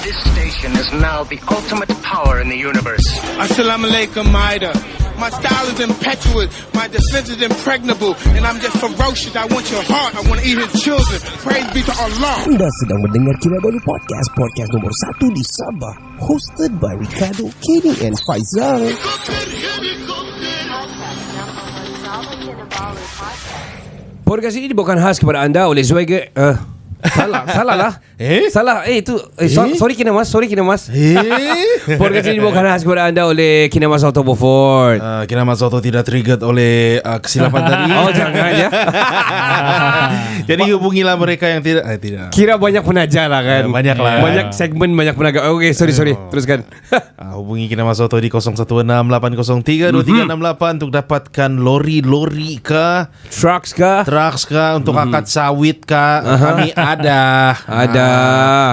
This station is now the ultimate power in the universe. Assalamualaikum, Maida. My style is impetuous, my defense is impregnable, and I'm just ferocious. I want your heart, I want to eat his children. Praise be to Allah. Anda sedang mendengar Kinabalu Podcast, podcast nomor 1 di Sabah, hosted by Ricardo, Kenny and Faizal. Podcast ini dibawakan khas kepada anda oleh Zweiger. Salah lah. Salah. Sorry Kinamas. Podcast ini dibawakan khas kepada anda oleh Kinamas Auto Beaufort. Kinamas Auto tidak triggered oleh kesilapan tadi. Oh jangan ya. Jadi hubungilah mereka yang tidak. Kira banyak penaja lah kan. Banyak lah. Banyak segmen, banyak penaga. Oke, sorry. Teruskan. Hubungi Kinamas Auto di 0168032368 untuk dapatkan lori kah, Trucks kah untuk akad sawit kah. Kami ada.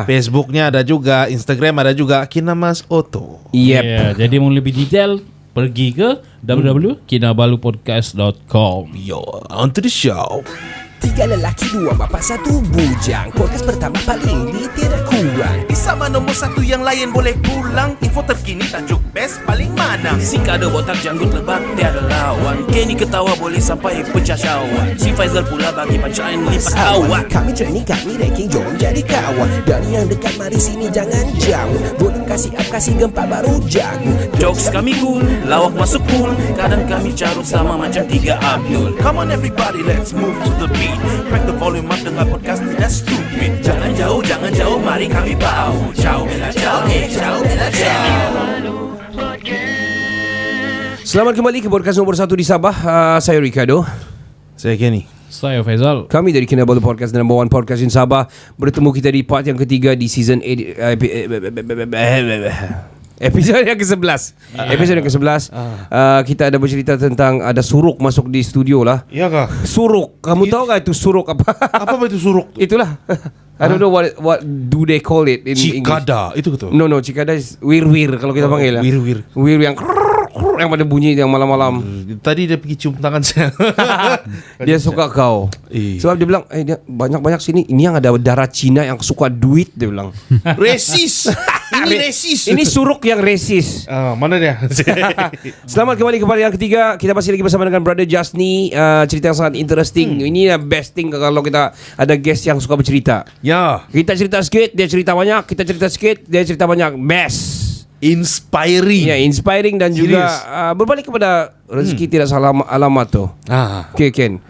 Facebooknya ada juga, Instagram ada juga, Kinamas Auto. Yep. Yeah, jadi mau lebih detail pergi ke www.kinabalupodcast.com. Yo, on to the show. 3 lelaki 2 bapa 1 bujang. Podcast pertama paling ini tidak kurang. Sama nombor 1 yang lain boleh pulang. Info terkini tajuk best paling mana. Si Kado botak janggut lebat tiada lawan. Kenny ketawa boleh sampai pecah syawak. Si Faizal pula bagi pancaan lipat awak. Kami training, kami ranking, jom jadi kawan. Dan yang dekat mari sini jangan jauh. Volume kasih up, kasih gempa baru jago. Jokes kami cool, lawak masuk pool. Kadang kami carut sama macam 3 Abdul. Come on everybody, let's move to the beat. Crack the volume up dengan podcast tidak stupid. Jangan jauh, mari kami bau. Ciao bella ciao, ciao bella ciao. Selamat kembali ke podcast nomor 1 di Sabah. Saya Ricardo. Saya Kenny. Saya Faizal. Kami dari Kinabalu Podcast, the number 1 podcast in Sabah. Bertemu kita di part yang ketiga di season episode yang ke-11. Episode yang ke-11. Kita ada bercerita tentang ada suruk masuk di studio lah. Iya kah? Suruk. Kamu tahu gak itu suruk apa? Apa itu suruk? Itulah. I don't know what do they call it in Cikada. English. Itu betul. No, cikada is wir kalau kita panggil lah. Wir yang pada bunyi yang malam-malam. Tadi dia pergi cium tangan saya. Dia suka kau. Sebab dia bilang, dia banyak-banyak sini. Ini yang ada darah Cina yang suka duit, dia bilang. Resis. Ini resis. Ini suruk yang resis. Mana dia? Selamat kembali kepada yang ketiga. Kita masih lagi bersama dengan Brother Jasni. Cerita yang sangat interesting. Ini best thing kalau kita ada guest yang suka bercerita. Ya. Kita cerita sikit, dia cerita banyak. Kita cerita sikit, dia cerita banyak. Best. Inspiring. Ya, inspiring dan juga berbalik kepada rezeki tidak salah alamat tu. Okay, Ken.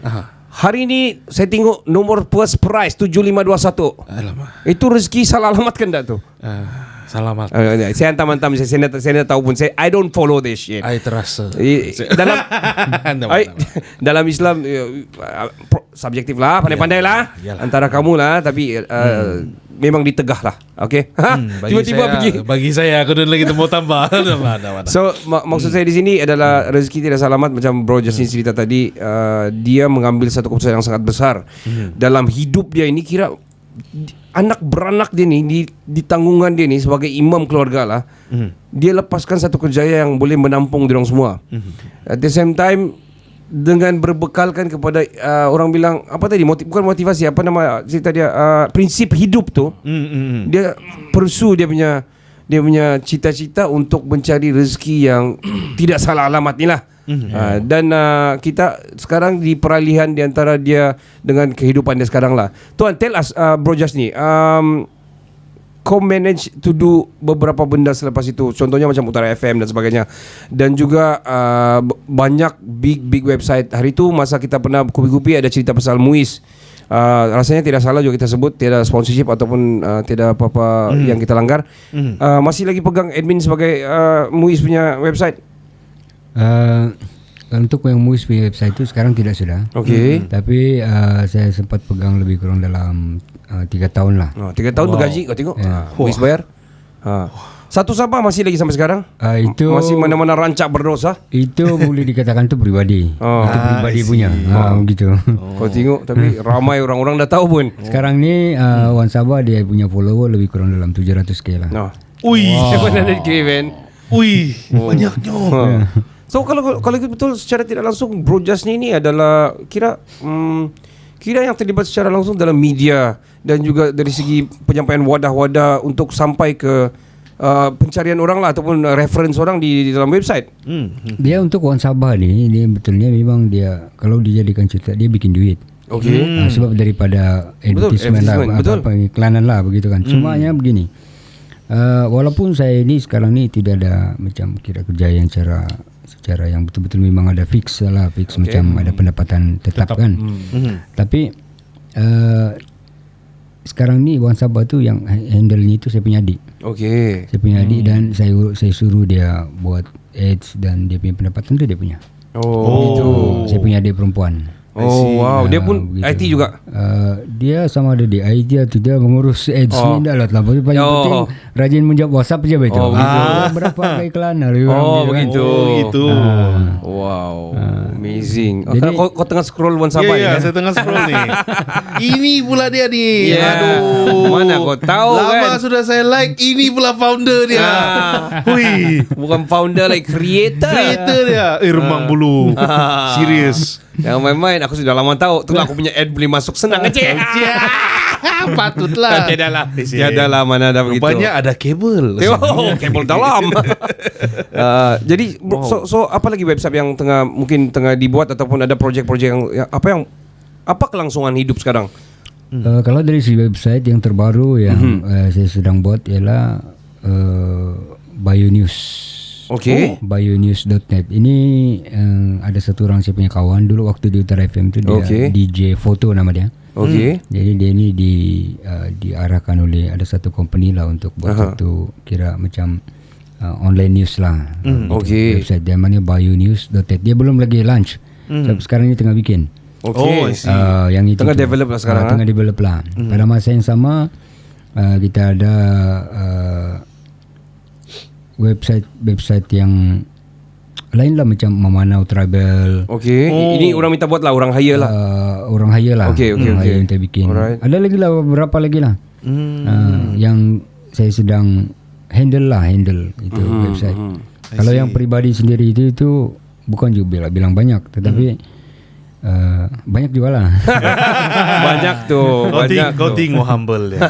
Hari ini saya tengok nomor first prize 7521. Alamak. Itu rezeki salah alamat kan tak tu? Selamat. Saya hantam-hantam, saya nak tahu pun. I don't follow this shit. I terasa. Dalam Islam subjektif lah, pandai-pandai lah antara kamu lah, tapi memang ditegah lah. Okay. Tiba-tiba pergi. Bagi saya aku lagi mau tambah. So maksud saya di sini adalah rezeki tidak selamat. Macam Bro Justin cerita tadi, dia mengambil satu keputusan yang sangat besar dalam hidup dia ini. Kira anak beranak dia ni di tanggungan dia ni sebagai imam keluarga lah. Dia lepaskan satu kerjaya yang boleh menampung diorang semua. At the same time, dengan berbekalkan kepada orang bilang apa tadi, bukan motivasi, apa nama cerita dia, prinsip hidup tu. Dia pursue dia punya cita-cita untuk mencari rezeki yang tidak salah alamat ni lah. Dan kita sekarang di peralihan di antara dia dengan kehidupan dia sekarang lah. Tuan, tell us, Bro Jasni, kau manage to do beberapa benda selepas itu. Contohnya macam Utara FM dan sebagainya. Dan juga banyak big website. Hari itu masa kita pernah kupi-kupi ada cerita pasal Muiz. Rasanya tidak salah juga kita sebut tiada sponsorship ataupun tiada apa-apa yang kita langgar. Masih lagi pegang admin sebagai Muiz punya website? Untuk yang Muiz punya website itu sekarang tidak sudah. Okay. Tapi saya sempat pegang lebih kurang dalam 3 tahun lah. 3 tahun bergaji, kau tengok. Muiz bayar. Satu Sabah masih lagi sampai sekarang. Itu masih mana-mana rancak berdosa. Itu boleh dikatakan itu pribadi. Itu pribadi punya. Begitu. Kau tengok, tapi ramai orang-orang dah tahu pun. Sekarang ni Wan Sabah dia punya follower lebih kurang dalam 700k lah. Banyaknya. So kalau betul secara tidak langsung Bro Jasni ini adalah kira kira yang terlibat secara langsung dalam media dan juga dari segi penyampaian wadah-wadah untuk sampai ke pencarian orang lah ataupun reference orang di dalam website. Dia untuk orang Sabah ni, dia betulnya memang dia kalau dijadikan cerita dia bikin duit. Okey. Sebab daripada advertisement lah, betul. apa iklanan lah begitu kan. Cumanya begini. Walaupun saya ni sekarang ni tidak ada macam kira kerja yang secara yang betul-betul memang ada fix macam ada pendapatan tetap. Kan. Tapi sekarang ni Wan Sabah tu yang handle-nya itu saya punya adik. Okey. Saya punya adik dan saya suruh dia buat ads dan dia punya pendapatan tu dia punya. Gitu. Saya punya adik perempuan. Oh wow, dia pun begitu. IT juga. Dia sama ada di IT atau dia mengurus ads ni dah lah. Paling penting rajin menjawab WhatsApp je begitu. Berapa iklan lebih begitu. Gitu. Wow, amazing. Jadi- Kau tengah scroll Wan Sabah Ya, ni. saya tengah scroll nih. Ini pula dia nih. Ya. Aduh. Mana kau tahu Lama kan? sudah saya like. Ini pula founder dia. Hui. Bukan founder like creator. Creator dia. Remang bulu. Serius. Yang main-main aku sudah lama tahu. Itulah aku punya ad boleh masuk senang aja. Patutlah. Tiada lah mana ada begitu. Rupanya ada kabel. Kabel dalam. Jadi bro, so apa lagi website yang mungkin tengah dibuat ataupun ada projek-projek yang apa kelangsungan hidup sekarang? Kalau dari segi website yang terbaru yang saya sedang buat ialah BioNews. Okey. BioNews.net. Ini ada satu orang saya punya kawan dulu waktu di Utara FM tu dia DJ foto nama dia. Okey. Jadi dia ni diarahkan oleh ada satu company lah untuk buat satu kira macam online news lah. Okey. Website dia namanya BioNews.net. Dia belum lagi launch. Sekarang ni tengah bikin. Okey. Yang itu Tengah tu. develop lah sekarang. Tengah develop lah. Pada masa yang sama kita ada website yang lain lah macam Memanau Travel. Okey. Ini orang minta buat lah, orang hire lah. Orang hire lah. Okey. Hire yang kita bikin. Alright. Ada lagi lah beberapa lagi lah. Yang saya sedang handle itu website. Kalau yang peribadi sendiri itu bukan juga bilang banyak, tetapi banyak juga lah. Banyak tu. Kau tengok humble dia.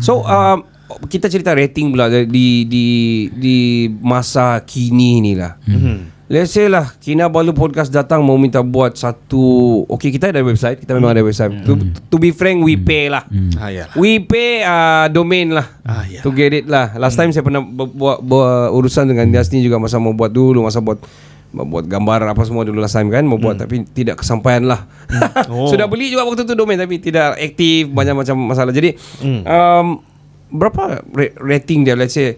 So kita cerita rating pula di masa kini ni lah. Let's say lah Kinabalu Podcast datang mau minta buat satu. Okay, kita ada website. Kita memang ada website. To be frank, we pay lah. We pay domain lah. To get it lah. Last time saya pernah buat urusan dengan Yasni juga masa mau buat dulu, masa buat gambar apa semua dulu last time kan, mau buat tapi tidak kesampaian lah. Sudah beli juga waktu tu domain tapi tidak aktif, banyak macam masalah. Jadi berapa rating dia? Let's say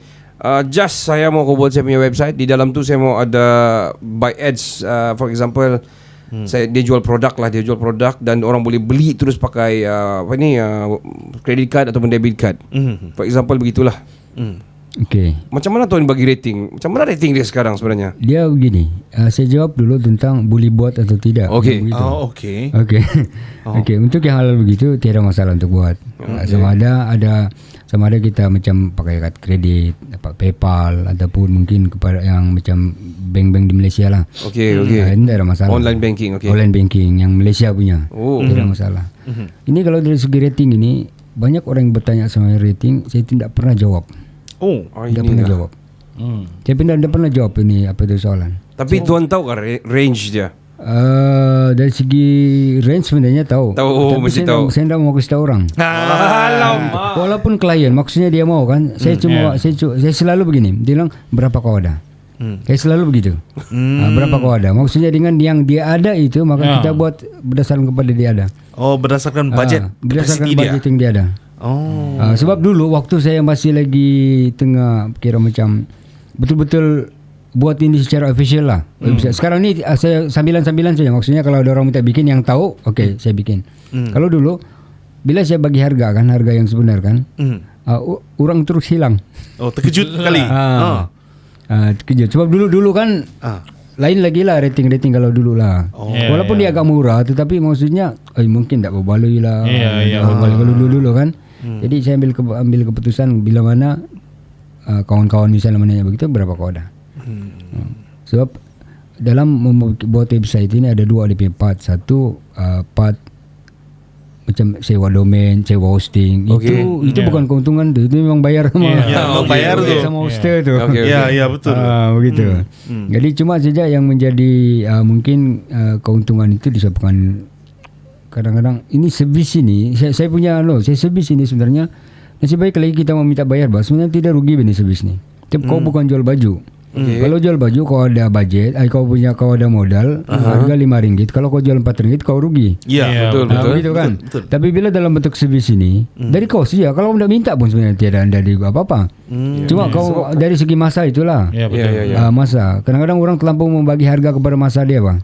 just saya mau buat saya punya website, di dalam tu saya mau ada buy ads, for example dia jual produk dan orang boleh beli terus pakai credit card ataupun debit card. For example begitulah. Okay. Macam mana tuan bagi rating? Macam mana rating dia sekarang sebenarnya? Dia begini, saya jawab dulu tentang boleh buat atau tidak. Okey. Okey. Okey, untuk yang halal begitu tiada masalah untuk buat. Sama ada kita macam pakai kad kredit, dapat PayPal ataupun mungkin kepada yang macam bank-bank di Malaysia lah. Okey. Tidak ada masalah. Online banking, okey. Online banking yang Malaysia punya. Tidak masalah. Ini kalau dari segi rating ini, banyak orang yang bertanya sama rating, saya tidak pernah jawab. Tidak pernah jawab. Saya tidak pernah jawab ini apa itu soalan. Tapi tuan tahu kan range dia? Dari segi range sebenarnya tahu. Tahu, mesti tahu. Saya tidak mau kasih tahu orang. Walaupun klien maksudnya dia mau kan, saya selalu begini. Dia bilang berapa kau ada? Saya selalu begitu. Berapa kau ada? Maksudnya dengan yang dia ada itu maka kita buat berdasarkan kepada dia ada. Berdasarkan budget. Berdasarkan budget yang dia ada. Sebab dulu waktu saya masih lagi tengah kira macam betul-betul buat ini secara official lah. Sekarang ni saya sambilan-sambilan saja. Maksudnya kalau ada orang minta bikin yang tahu, okey saya bikin. Kalau dulu bila saya bagi harga yang sebenar kan, orang terus hilang. Terkejut kali. Terkejut. Sebab dulu kan lain lagi lah rating kalau dulu lah. Walaupun dia agak murah, tetapi maksudnya mungkin tak berbaloi lah. Kalau dulu kan. Jadi saya ambil keputusan bila mana kawan-kawan misalnya menanya begitu, berapa kau ada. Sebab dalam membuat website ini ada dua DP part. Satu part macam sewa domain, sewa hosting. Okay. Itu bukan keuntungan tu. Itu memang bayar sama. Memang bayar tu. Sama hoster tu. Okay. Ya, betul. Begitu. Jadi cuma saja yang menjadi mungkin keuntungan itu disebabkan kadang-kadang ini servis ini saya punya saya servis ini sebenarnya nasib baik lagi kita mau minta bayar sebenarnya tidak rugi benih servis ni. Tapi kau bukan jual baju. Kalau jual baju kau ada budget, kau ada modal, harga RM5. Kalau kau jual RM4 kau rugi. Ya, Betul. Begitu kan. Betul. Tapi bila dalam bentuk servis ini dari kau saja, kalau tidak minta pun sebenarnya tiada dari apa-apa. Cuma kau dari segi masa itulah. Ya betul. Masa. Kadang-kadang orang terlampau membagi harga kepada masa dia, bang.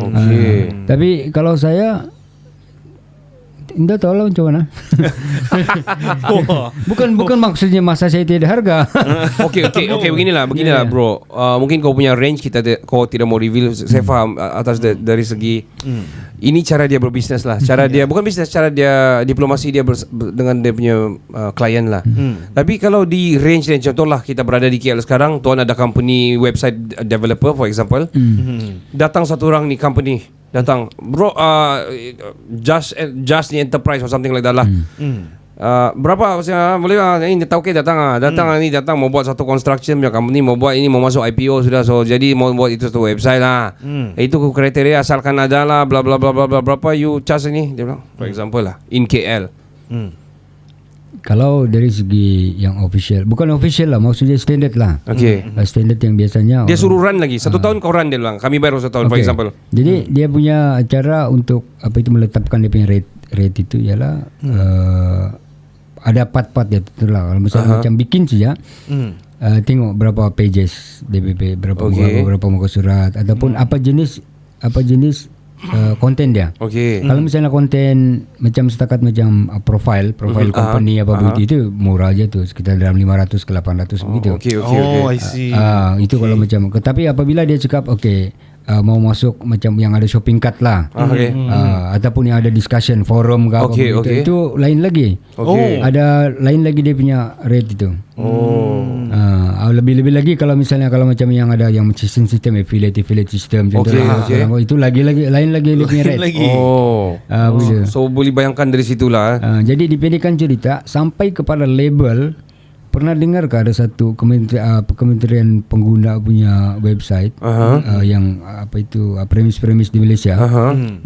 Okey. Tapi kalau saya tidak tahu lah macam mana. bukan maksudnya masa saya tidak harga. Okey, beginilah bro. Mungkin kau punya range kau tidak mau reveal. Saya faham atas dari segi ini cara dia berbisnes lah. Cara dia bukan bisnes, cara dia diplomasi dia dengan dia punya klien lah. Tapi kalau di range contohlah kita berada di KL sekarang, tuan ada company website developer for example. Datang satu orang ni company datang, bro, just ni enterprise or something like that lah. Berapa boleh ini tahu ke datang mau buat satu construction punya company, mau buat ini, mau masuk IPO sudah, so jadi mau buat itu satu website lah. Itu kriteria asalkan ada lah, bla bla bla bla, berapa you charge ini, dia bilang for example lah in KL. Kalau dari segi yang official, bukan official lah, maksudnya standard lah. Okey. Standard yang biasanya Dia suruh run lagi 1 tahun kau run, dia bilang kami bayar 1 tahun for example. Jadi dia punya cara untuk meletakkan dia punya rate itu ialah ada part-part dia itulah. Kalau misalnya macam bikin saja, tengok berapa pages DBP, berapa muka surat, ataupun apa jenis konten dia. Okey. Kalau misalnya konten macam setakat macam profile company apa begitu, itu murah aja tu, sekitar dalam 500 ke 800 begitu. Okey. I see. Itu kalau macam, tapi apabila dia cakap mau masuk macam yang ada shopping cart lah, ataupun yang ada discussion forum ke apa begitu, itu lain lagi. Ada lain lagi dia punya rate itu. Lebih lagi kalau misalnya macam yang ada yang sistem affiliate system contohnya, itu lagi lain lagi dia punya rate. So boleh bayangkan dari situlah. Jadi dipendekkan cerita sampai kepada label. Pernah dengar ke ada satu kementerian pengguna punya website yang premis di Malaysia.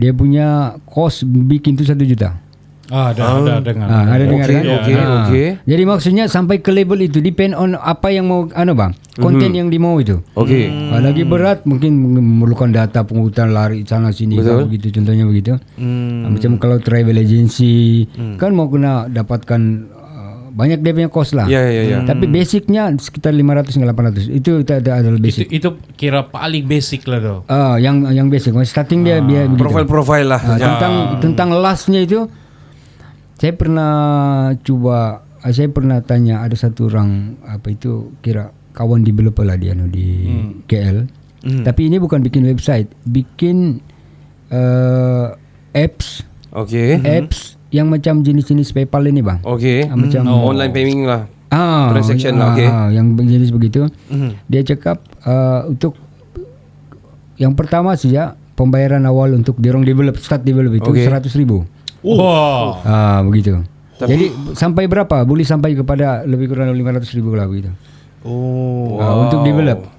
Dia punya kos bikin tu 1 juta. Ada dengar. Ada dengar kan? Okey. Jadi maksudnya sampai ke label itu depend on apa yang mau bang, konten yang dimau itu. Okey. Lagi berat mungkin memerlukan data pengurutan lari sana sini kan, begitu contohnya begitu. Macam kalau travel agency kan mau kena dapatkan banyak dia punya kos lah. Ya. Tapi basicnya sekitar 500 hingga 800. Itu adalah basic. Itu kira paling basic lah tu. Yang basic. Starting dia begitu. Profile lah. Tentang lastnya itu saya pernah tanya ada satu orang kira kawan developer lah dia di KL. Tapi ini bukan bikin website, bikin apps. Okey. Apps yang macam jenis-jenis PayPal ini bang. Okey. Macam online payment lah. Transaction lah. Okey. Yang jenis begitu. Dia cakap untuk yang pertama saja pembayaran awal untuk diorang start develop itu 100,000. Begitu. Jadi sampai berapa? Boleh sampai kepada lebih kurang 500,000 lah begitu. Untuk develop.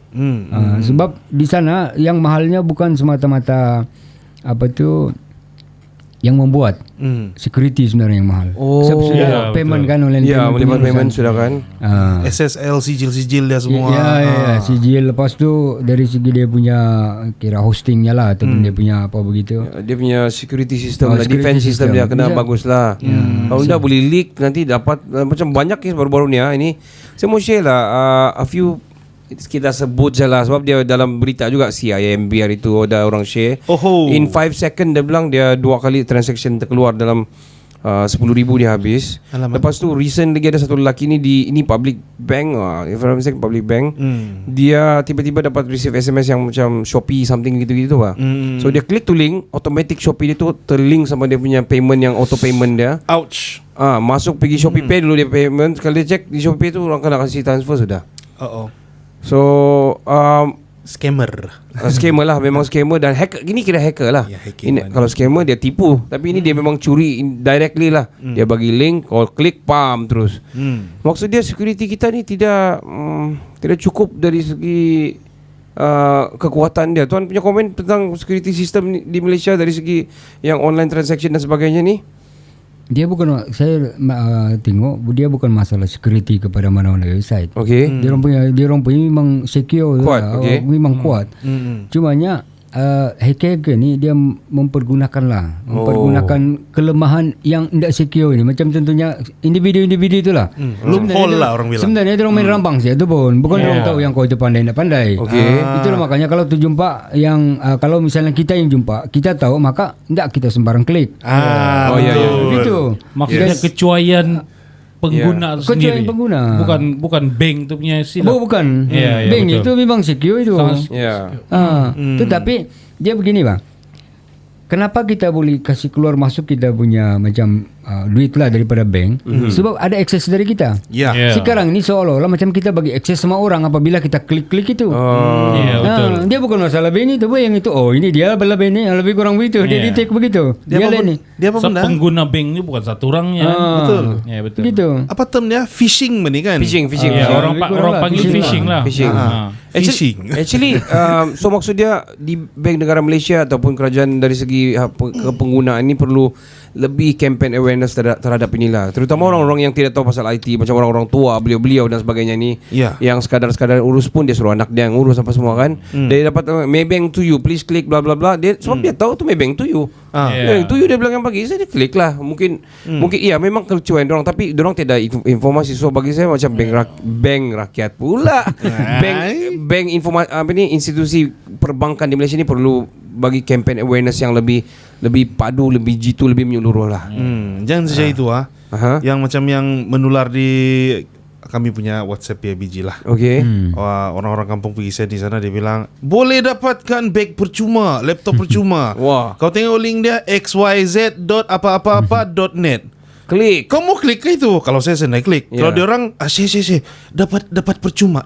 Sebab di sana yang mahalnya bukan semata-mata yang membuat security sebenarnya yang mahal. Sudah payment kan online payment sudah kan. SSL, sijil dia semua. Sijil. Lepas tu dari segi dia punya kira hostingnya lah, ataupun dia punya apa begitu. Dia punya security system, defense system dia kena bagus lah. Kalau dah boleh leak nanti dapat macam banyak kes baru-baru ni ini. Saya mau share lah a few, kita sebut je lah sebab dia dalam berita juga CIMB hari tu ada orang share. In 5 second dia bilang dia 2 kali transaction terkeluar dalam 10,000 dia habis. Lepas tu recent lagi ada satu lelaki ni ini public bank, if I'm mistaken public bank. Dia tiba-tiba dapat receive SMS yang macam Shopee something gitu-gitu lah. So dia klik tu link, automatic Shopee dia tu terlink sama dia punya payment yang auto payment dia. Ouch. Masuk pergi Shopee Pay dulu dia payment. Kalau dia check di Shopee tu orang kena kasih transfer sudah. So Scammer. Scammer lah, memang scammer dan hacker. Ini kira hacker lah. Ya, hacking Ini lah. kalau scammer dia tipu, tapi ini dia memang curi directly lah. Dia bagi link, call klik, pam terus. Maksud dia security kita ni tidak cukup dari segi kekuatan dia. Tuan punya komen tentang security system di Malaysia dari segi yang online transaction dan sebagainya ni? Dia bukan, saya tengok dia bukan masalah security kepada mana-mana website. Okey. Dia orang punya memang secure Kuat, lah, okey. memang kuat. Cumanya hacker ni dia mempergunakan kelemahan yang tidak secure ni. Macam contohnya individu-individu itulah. Loophole lah orang bilang. Sebenarnya dia orang main rambang saja tu pun. Bukan dia orang tahu yang kau itu pandai tak pandai. Okey. Itulah makanya kalau tu jumpa yang kalau misalnya kita yang jumpa, kita tahu maka tidak kita sembarang klik. Oh, ya, ya. Begitu. Maksudnya kecuaian pengguna sendiri. Kecuali pengguna. Bukan bank tu punya silap. Bukan. Ya, Bank betul. itu memang secure itu. Ya. Tetapi dia begini bang. Kenapa kita boleh kasih keluar masuk kita punya macam duit lah daripada bank? Sebab ada akses dari kita. Ya. Ya. Sekarang ni seolah-olah macam kita bagi akses sama orang apabila kita klik-klik itu. Ya, betul. Dia bukan masalah bank itu, yang itu. Oh ini dia bala bank ni, lebih kurang begitu. Dia Ya. detect begitu. Dia Dia apa, lain ni. dia apa benda? Pengguna bank ni bukan satu orangnya. Betul. Ya, betul. Begitu. Apa termnya? Phishing ni kan? Phishing. Ya, orang Lebih kurang orang lah, panggil phishing lah. Phishing. Phishing. Actually so maksud dia di bank negara Malaysia ataupun kerajaan dari segi kepenggunaan ini perlu lebih campaign awareness terhadap inilah. Terutama orang-orang yang tidak tahu pasal IT, macam orang-orang tua, beliau-beliau dan sebagainya ni. Ya. Yang sekadar-sekadar urus pun dia suruh anak dia yang urus apa semua kan. Dia dapat Maybank to you, please click bla bla bla. Dia sebab dia tahu tu Maybank to you. Maybank to you dia bilang yang bagi saya dia klik lah. Mungkin iya memang kecuaian orang tapi orang tidak informasi. So bagi saya macam bank rakyat pula. bank institusi perbankan di Malaysia ni perlu bagi campaign awareness yang lebih padu, lebih jitu, lebih menyeluruh lah. Jangan saja itu Aha. Yang macam yang menular di kami punya WhatsApp PIBG lah. Okey. Wah, orang-orang kampung pergi saya di sana dia bilang boleh dapatkan bag percuma, laptop percuma. Wah. Kau tengok link dia xyz.apa-apa-apa.net. Klik. Kau mau klik ke itu? Kalau saya naik klik. Ya. Kalau dia orang dapat percuma.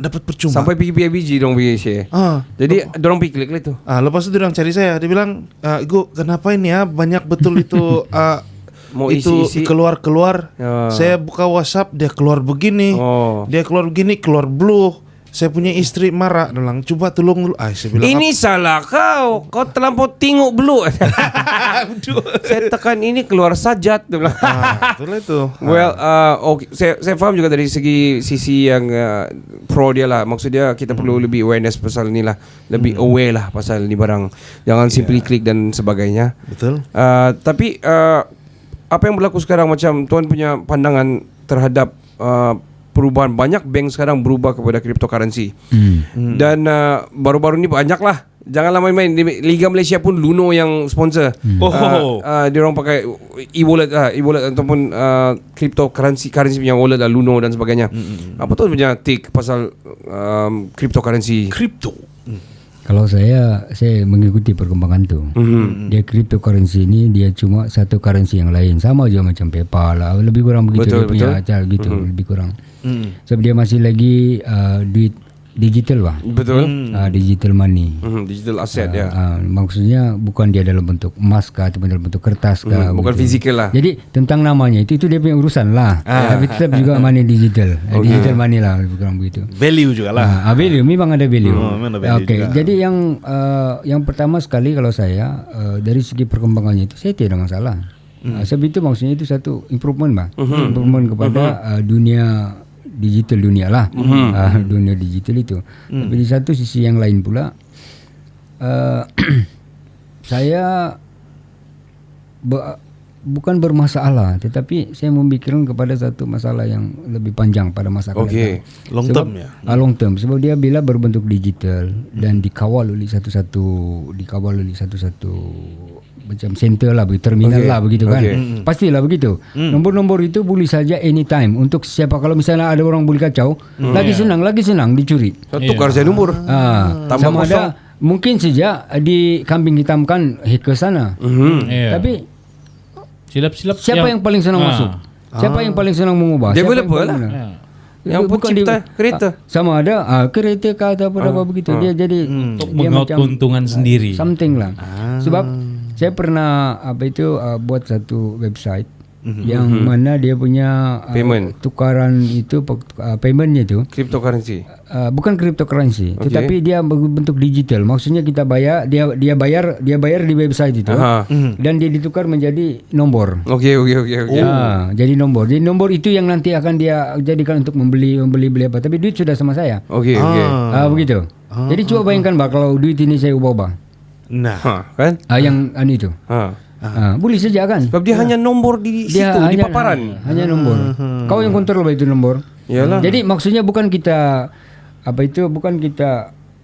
Sampai pergi PIBG dong pergi share. Jadi dorang pergi klik lah tu. Lepas itu dia orang cari saya. Dia bilang, Igu, kenapa ini ya banyak betul itu Mau itu isi-isi. keluar. Ya. Saya buka WhatsApp dia keluar begini. Oh. Dia keluar begini, keluar blue. Saya punya istri marah. Dia bilang, coba tolong dulu. Saya bilang, Ini salah kau. Kau terlampau tengok belum. Saya tekan ini keluar sajat. Dia bilang. itulah itu. Well, okay. Saya faham juga dari sisi yang pro dia lah. Maksud dia kita perlu lebih awareness pasal ni lah. Lebih aware lah pasal ni barang. Jangan simply klik dan sebagainya. Betul. Tapi apa yang berlaku sekarang, macam tuan punya pandangan terhadap perubahan, banyak bank sekarang berubah kepada cryptocurrency. Dan baru-baru ni banyak lah. Janganlah main-main. Di Liga Malaysia pun Luno yang sponsor. Dia orang pakai e-wallet ataupun cryptocurrency punya wallet lah, Luno dan sebagainya. Apa tu punya take pasal cryptocurrency? Crypto. Kalau saya mengikuti perkembangan tu. Dia cryptocurrency ni dia cuma satu currency yang lain, sama je macam PayPal lah, lebih kurang begitu. Betul, dia punya betul. cara gitu, lebih kurang. Sebab dia masih lagi duit digital lah. Betul. Digital money. Digital asset ya. Maksudnya bukan dia dalam bentuk emas kah ataupun dalam bentuk kertas kah. Bukan begitu. fizikal lah. Jadi tentang namanya itu dia punya urusan lah. Tapi tetap juga money digital. Digital money lah, lebih kurang begitu. Value juga lah. Value memang ada value. Memang ada value juga. Jadi yang pertama sekali kalau saya dari segi perkembangannya itu saya tidak ada masalah. Sebab itu maksudnya itu satu improvement bah. Improvement kepada dunia digital dunia lah. Dunia digital itu. Tapi di satu sisi yang lain pula saya bukan bermasalah, tetapi saya memikirkan kepada satu masalah yang lebih panjang pada masa akan datang. Long term ya. Long term. Sebab dia bila berbentuk digital dan dikawal oleh satu-satu macam center lah, terminal lah begitu kan. Pastilah begitu. Nombor-nombor itu boleh saja anytime untuk siapa, kalau misalnya ada orang boleh kacau, lagi senang dicuri. Tukar saya nombor. Sama kosong. ada mungkin saja di kambing hitamkan hacker sana. Tapi Silap-silap siapa yang paling senang masuk? Siapa yang paling senang mengubah? Siapa yang Developer paling lah. senang? Yang pencipta kereta. Sama ada kereta kah atau apa begitu. Dia jadi Untuk dia mengaut macam keuntungan sendiri. something lah. Sebab saya pernah buat satu website yang mana dia punya Payment. tukaran itu paymentnya itu Cryptocurrency. bukan cryptocurrency, tetapi dia berbentuk digital. Maksudnya kita bayar, dia bayar di website itu, dan dia ditukar menjadi nombor. Okey. Jadi nombor. Jadi nombor itu yang nanti akan dia jadikan untuk membeli apa. Tapi duit sudah sama saya. Okey. Begitu. Jadi coba bayangkan kalau duit ini saya ubah. Nah, Kan? Yang itu. Boleh saja kan? Sebab dia hanya nombor di situ, di paparan. Hanya nombor. Kau yang kontrol itu nombor. Yalah. Jadi maksudnya bukan kita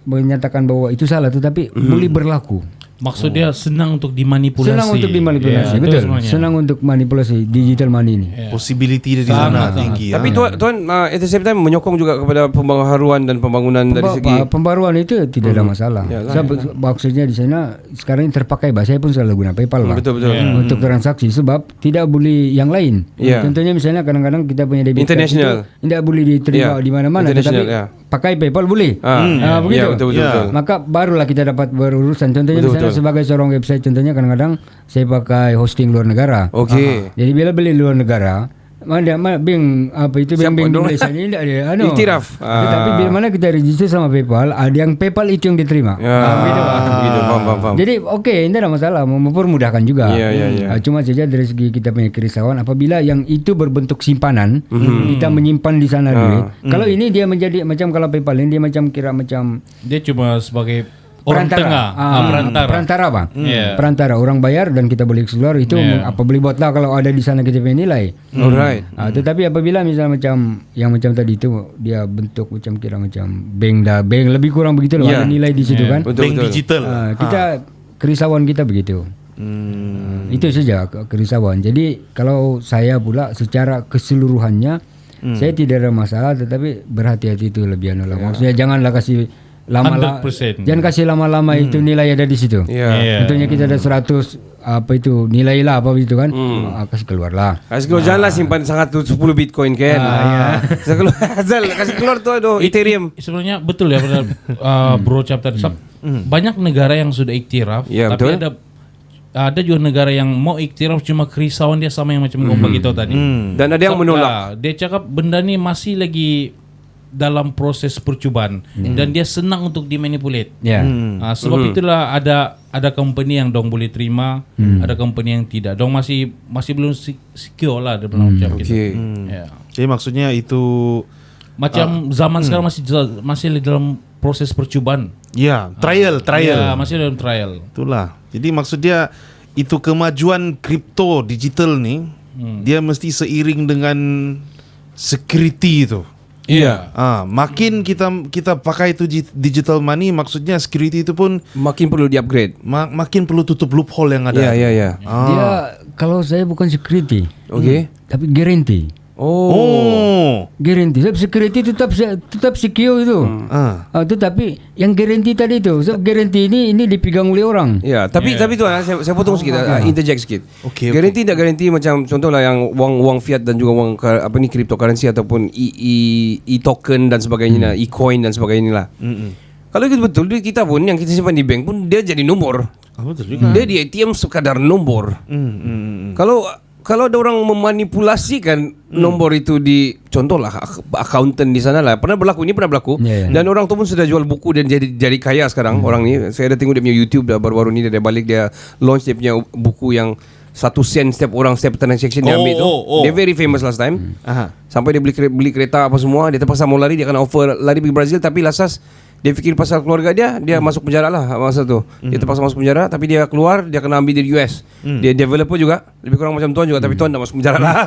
menyatakan bahwa itu salah, tetapi boleh berlaku. Maksudnya senang untuk dimanipulasi. Senang untuk dimanipulasi, Ya, betul. sebenarnya. Senang untuk manipulasi digital money ini. possibility dari sana tinggi. Tapi tuan at the same time menyokong juga kepada pembaharuan dan pembangunan dari segi Pembaruan itu tidak ada masalah. Yalah. Maksudnya di sana sekarang terpakai. Saya pun selalu guna PayPal lah. betul. Untuk transaksi, sebab tidak boleh yang lain. Ya. Contohnya misalnya kadang-kadang kita punya debit card International. itu tidak boleh diterima Ya. di mana-mana, International, tetapi ya. pakai PayPal boleh. Begitu. Ya, betul. Maka barulah kita dapat berurusan. Contohnya misalnya sebagai seorang website, contohnya kadang-kadang saya pakai hosting luar negara. Okey. Jadi bila beli luar negara, mana bank bank di Malaysia ni tidak ada Iktiraf. Tetapi bila mana kita register sama PayPal, ada yang PayPal itu yang diterima. Begitu, faham. Jadi okey, tidak ada masalah, mempermudahkan juga. Ya. Cuma saja dari segi kita punya kerisauan apabila yang itu berbentuk simpanan, kita menyimpan di sana duit. Kalau ini dia menjadi macam kalau PayPal ini dia macam Dia cuma sebagai orang tengah. Perantara apa? Ya. Perantara orang bayar dan kita boleh keluar itu apa boleh buatlah kalau ada di sana kita punya nilai. Alright. Tetapi apabila misalnya macam tadi itu dia bentuk macam bank lebih kurang begitu loh, ada nilai di situ kan. Betul. Bank digital. Kita kerisauan kita begitu. Itu saja kerisauan. Jadi kalau saya pula secara keseluruhannya saya tidak ada masalah, tetapi berhati-hati itu lebih lah. Maksudnya janganlah kasih lama-lama, 100%. jangan kasih lama-lama itu nilai ada di situ. Ya. Contohnya kita ada 100 nilai lah apa itu kan, kasih keluar lah. Kasih keluar, janganlah simpan sangat tu 10 Bitcoin kan. Kasih keluar tu aduh Ethereum. Sebenarnya betul ya benar Bro Cap tadi. Banyak negara yang sudah iktiraf, Ya, tapi betul. ada juga negara yang mau iktiraf cuma kerisauan dia sama yang macam ngomong gitu tadi. Dan ada yang menolak. Dia cakap benda ni masih lagi dalam proses percubaan dan dia senang untuk dimanipulate. Ya. Sebab itulah ada company yang dong boleh terima, ada company yang tidak. Dong masih belum secure lah dalam macam gitu. Okey. Ya. Jadi maksudnya itu Macam zaman sekarang masih dalam proses percubaan. ya, trial. Ya, masih dalam trial. Itulah. Jadi maksud dia itu kemajuan kripto digital ni dia mesti seiring dengan security itu. Iya. Makin kita pakai itu digital money, maksudnya security itu pun Makin perlu di-upgrade. makin perlu tutup loophole yang ada. Ya. Dia kalau saya bukan security, Okey. tapi guarantee. Guarantee. Sebab security tetap secure itu. Tetapi yang guarantee tadi itu, sebab guarantee ini dipegang oleh orang. Ya, tapi tuan saya potong sikit, interject sikit. Okey. Garanti tak garanti macam contohlah yang wang fiat dan juga wang cryptocurrency ataupun e-token dan sebagainya, e-coin dan sebagainya lah. Kalau itu betul, duit kita pun yang kita simpan di bank pun dia jadi nombor. Betul juga. Dia di ATM sekadar nombor. Kalau ada orang memanipulasikan nombor itu di contohlah accountant di sana lah, pernah berlaku. Ya. Dan orang tu pun sudah jual buku dan jadi kaya sekarang orang ni. Saya ada tengok dia punya YouTube dah baru-baru ni dia balik dia launch dia punya buku yang 1 sen setiap orang setiap transaction dia ambil tu. Dia very famous last time. Sampai dia beli kereta apa semua, dia terpaksa mau lari, dia akan offer lari pergi Brazil, tapi lasas dia fikir pasal keluarga dia masuk penjara lah masa tu. Dia terpaksa masuk penjara, tapi dia keluar, dia kena ambil dari US. Dia developer juga, lebih kurang macam tuan juga, tapi tuan tak masuk penjara lah.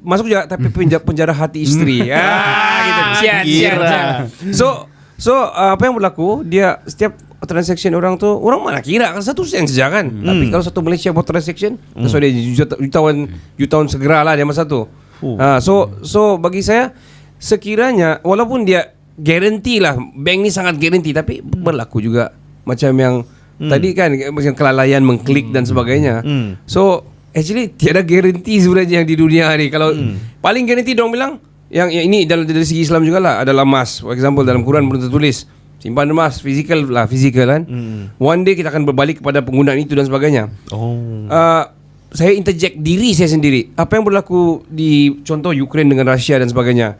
Masuk juga tapi penjara hati isteri. Gitu. Sian. So apa yang berlaku, dia setiap transaction orang tu, orang mana kira kan 1 sen saja kan. Tapi kalau satu Malaysia buat transaction, so dia jutawan segera lah dia masa tu. So bagi saya sekiranya walaupun dia guarantee lah, bank ni sangat guarantee, tapi berlaku juga macam yang tadi kan, macam kelalaian mengklik dan sebagainya. So actually tiada guarantee sebenarnya yang di dunia ni. Kalau paling guarantee dong bilang yang ini dari segi Islam juga lah. Adalah emas. For example dalam Quran pun tertulis simpan emas, fizikal kan. One day kita akan berbalik kepada penggunaan itu dan sebagainya. Saya interject diri saya sendiri. Apa yang berlaku di contoh Ukraine dengan Rusia dan sebagainya.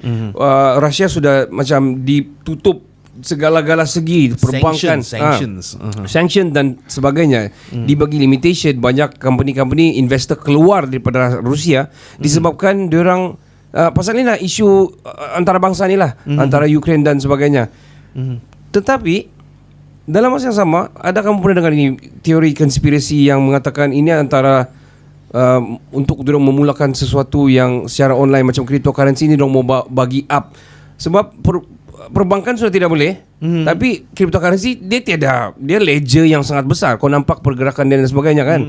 Rusia sudah macam ditutup segala-gala segi, perbankan, sanction dan sebagainya. Dibagi limitation, banyak company investor keluar daripada Rusia disebabkan diorang pasal ni lah isu antarabangsa ni lah, antara Ukraine dan sebagainya. Tetapi dalam masa yang sama, ada kamu pernah dengar ini teori konspirasi yang mengatakan ini antara untuk diorang memulakan sesuatu yang secara online macam cryptocurrency ni, diorang mau bagi up sebab perbankan sudah tidak boleh. Tapi cryptocurrency dia ledger yang sangat besar. Kau nampak pergerakan dan sebagainya kan.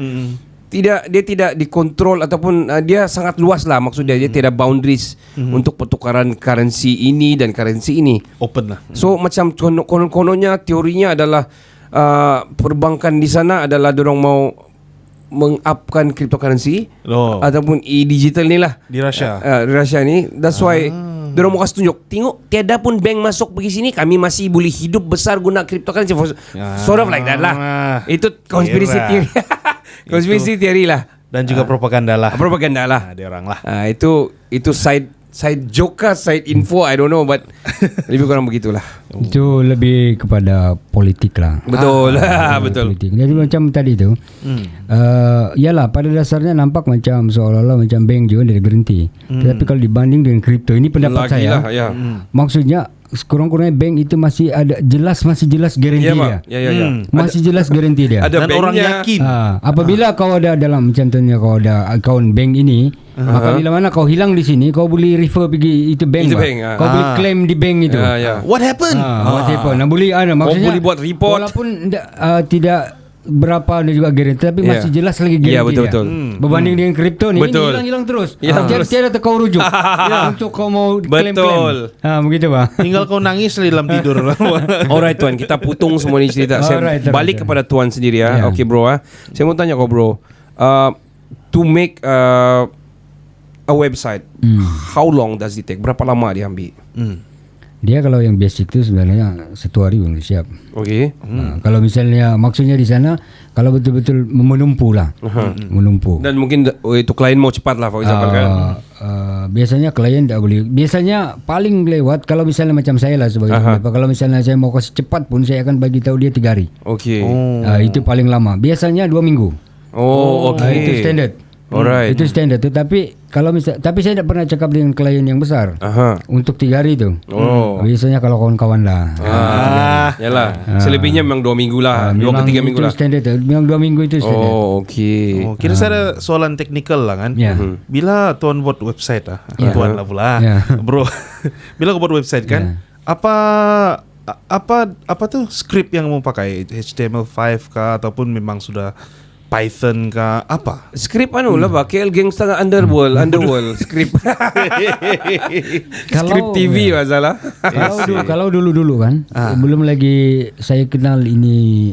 Dia tidak dikontrol ataupun dia sangat luas lah, maksudnya dia tidak boundaries untuk pertukaran currency ini dan currency ini. Open lah. So macam kononnya teorinya adalah perbankan di sana adalah dorong mau mengupkan cryptocurrency ataupun e-digital ni lah di Rusia. Di Rusia ni. That's why dorong mau kasih tunjuk, tengok tiada pun bank masuk pergi sini, kami masih boleh hidup besar guna cryptocurrency. Sort of like that lah. Itu konspirasi teori. Konspirasi teori lah. Dan juga propaganda lah. Propaganda lah. Dia orang lah. Itu side joke, side info, I don't know, but lebih kurang begitulah. Itu lebih kepada politik lah. Betul. Betul. Politik. Jadi macam tadi tu, yalah pada dasarnya nampak macam seolah-olah macam bank juga dia berhenti. Tetapi kalau dibanding dengan kripto, ini pendapat Lagi saya. lah, ya. Maksudnya kurang-kurangnya bank itu masih jelas garanti dia. Ya. Masih jelas garanti dia. Ada Dan orang banknya. yakin. Apabila kau ada dalam contohnya kau ada akaun bank ini, maka bila mana kau hilang di sini, kau boleh refer pergi itu bank. Itu Pak. bank, Kau boleh claim di bank itu. Ya. What happened? What happened? Nah, boleh maksudnya boleh buat report. walaupun tidak berapa dia juga garanti, tapi masih jelas lagi garanti Ya, betul, dia. betul. Berbanding dengan kripto ni, ini Betul. hilang terus. Hilang terus. Tiada kau rujuk untuk kau mau claim. Betul. Begitu Pak. Tinggal kau nangis di dalam tidur. Alright Tuan, kita putung semua ni cerita. Saya Alright. balik kepada Tuan sendiri ya. Yeah. Okay bro. Saya mau tanya kau bro. To make a website, how long does it take? Berapa lama dia ambil? Dia kalau yang basic tu sebenarnya 1 hari pun siap. Okay. Kalau misalnya maksudnya di sana kalau betul-betul menumpu lah, menumpu. Dan mungkin itu klien mau cepat lah, for example kan. Biasanya klien tak boleh. Biasanya paling lewat kalau misalnya macam saya lah sebagai developer. Kalau misalnya saya mau kasih cepat pun saya akan bagi tahu dia 3 hari. Okay. Itu paling lama. Biasanya 2 minggu. Okay. Itu standard. Alright. Itu standard. Tetapi kalau tapi saya tidak pernah cakap dengan klien yang besar untuk 3 hari tu. Biasanya kalau kawan-kawan lah. Yalah. Selebihnya memang 2 minggu lah. 2 ke 3 minggu lah. Itu standard. Memang 2 minggu itu standard. Okay. Kira saya ada soalan teknikal lah kan. Ya. Bila tuan buat website tuan lah pula. Ya. Bro, bila kau buat website kan, apa tuh script yang mau pakai? HTML5 kah ataupun memang sudah Python kah? Apa? Skrip lah Pak, KL Gangsta Underworld skrip. Skrip TV masalah. Kalau dulu kan, belum lagi saya kenal ini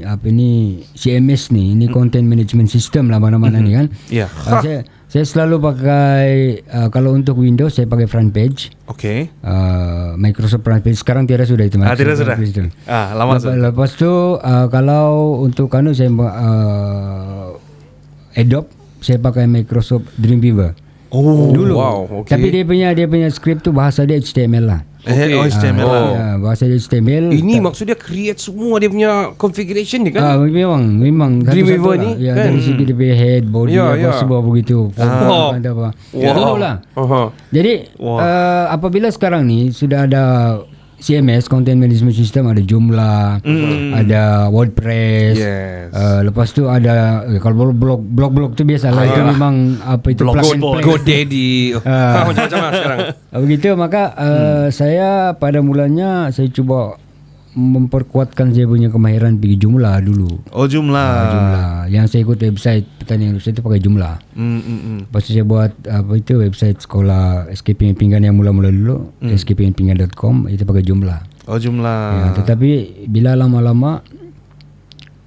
CMS ni, ini Content Management System lah mana-mana ni kan. Ya. Saya selalu pakai kalau untuk Windows saya pakai front page. Okay. Microsoft front page sekarang tiada sudah itu. Tidak sudah. Lama sudah. Lepas tu kalau untuk saya Adobe saya pakai Microsoft Dreamweaver. Dulu. Wow, okay. Tapi dia punya script tu bahasa dia HTML lah. HTML lah. Ya, bahasa dia HTML. Ini maksudnya create semua dia punya configuration ni kan? Memang Dreamweaver satu-satu ni lah. Ya, kan? dari segi dia punya head, body, semua begitu. Dulu lah. Jadi apabila sekarang ni sudah ada CMS, Content Management System, ada Joomla, ada WordPress. Lepas tu ada kalau blog tu biasalah itu memang itu plug and play. GoDaddy. Macam-macam lah sekarang. Begitu maka saya pada mulanya saya cuba memperkuatkan saya punya kemahiran pergi Joomla dulu. Joomla. Joomla. Yang saya ikut website pertanian website itu pakai Joomla. Lepas tu saya buat website sekolah Escaping Pinggan yang mula-mula dulu, escapingpinggan.com, itu pakai Joomla. Joomla. Ya, tetapi bila lama-lama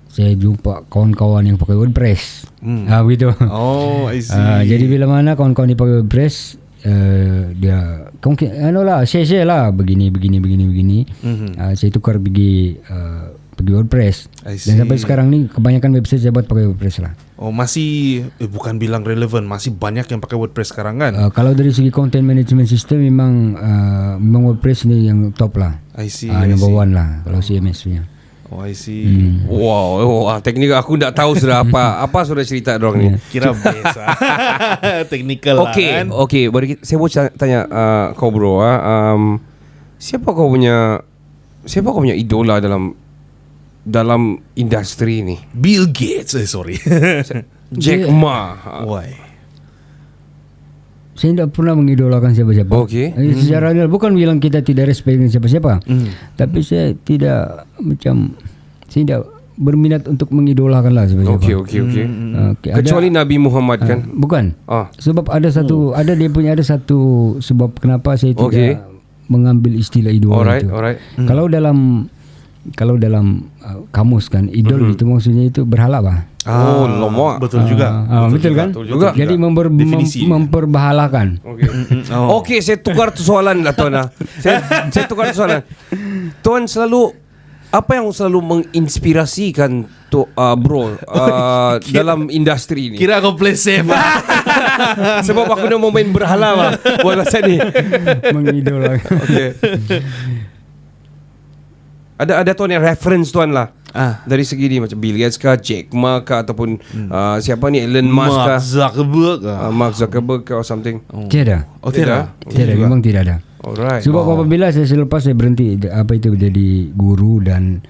saya jumpa kawan-kawan yang pakai WordPress. Begitu. I see. Jadi bila mana kawan-kawan yang pakai WordPress, dia mungkin share lah begini. Saya tukar pergi WordPress. Dan sampai sekarang ni kebanyakan website saya buat pakai WordPress lah. Oh, masih bukan bilang relevan, masih banyak yang pakai WordPress sekarang kan? Kalau dari segi content management system memang WordPress ni yang top lah. I see. Number one lah kalau CMS punya. Oh, I see. Wow, teknik aku tak tahu sudah apa sudah cerita dorang ni. Kira biasa. Technical lah kan. Okay. Saya mau tanya kau bro, siapa kau punya idola dalam industri ni? Bill Gates, sorry. Jack Ma. Why? Saya tidak pernah mengidolakan siapa-siapa. Okey. Secara bukan bilang kita tidak respect dengan siapa-siapa. Tapi saya tidak tidak berminat untuk mengidolakan lah siapa-siapa. Okey. Okay, Kecuali Nabi Muhammad kan? Bukan. Sebab ada satu ada satu sebab kenapa saya tidak mengambil istilah idola itu. Alright. Kalau dalam kamus kan idol itu maksudnya itu berhala bah. Lama. Betul juga. Betul kan? Jadi memperbahalakan. Okey, saya tukar soalan lah Tuan. Saya tukar soalan. Tuan selalu apa yang selalu menginspirasikan bro dalam industri ini? Kira aku play safe. Sebab aku dah mau main berhala lah buat masa ni. Mengidolakan. Okey. Ada Tuan yang reference Tuan lah. Dari segi ni macam Bill Gates kah, Jack Ma kah, ataupun siapa ni, Elon Musk kah, Mark Zuckerberg kah or something. Tiada. Tiada. Memang tidak ada. Alright. Sebab apabila selepas saya berhenti menjadi guru dan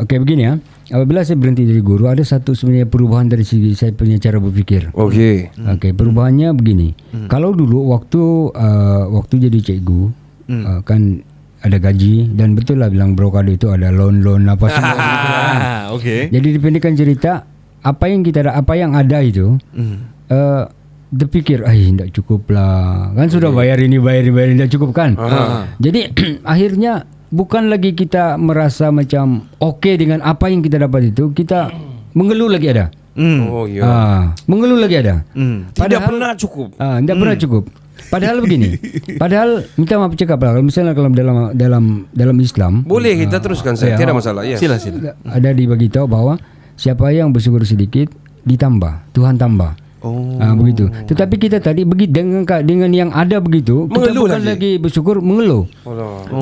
begini ya. Apabila saya berhenti jadi guru, ada satu sebenarnya perubahan dari segi saya punya cara berfikir. Okey. Perubahannya begini. Kalau dulu waktu jadi cikgu kan ada gaji dan betul lah bilang Brokado itu ada loan apa semua. Okey. Jadi dipendekkan cerita apa yang ada itu terpikir tidak cukup lah kan, sudah bayar ini tidak cukup kan. Jadi akhirnya bukan lagi kita merasa macam okey dengan apa yang kita dapat itu, kita mengeluh lagi ada. Mengeluh lagi ada. Tidak pernah cukup. Tidak pernah cukup. Padahal begini. Padahal minta maaf cakap lah, kalau misalnya kalau dalam Islam boleh kita teruskan saya, tiada masalah. Sila. Ada dibagi tahu bahwa siapa yang bersyukur sedikit ditambah, Tuhan tambah. Begitu. Tetapi kita tadi dengan yang ada begitu, kita bukan lagi bersyukur, mengeluh.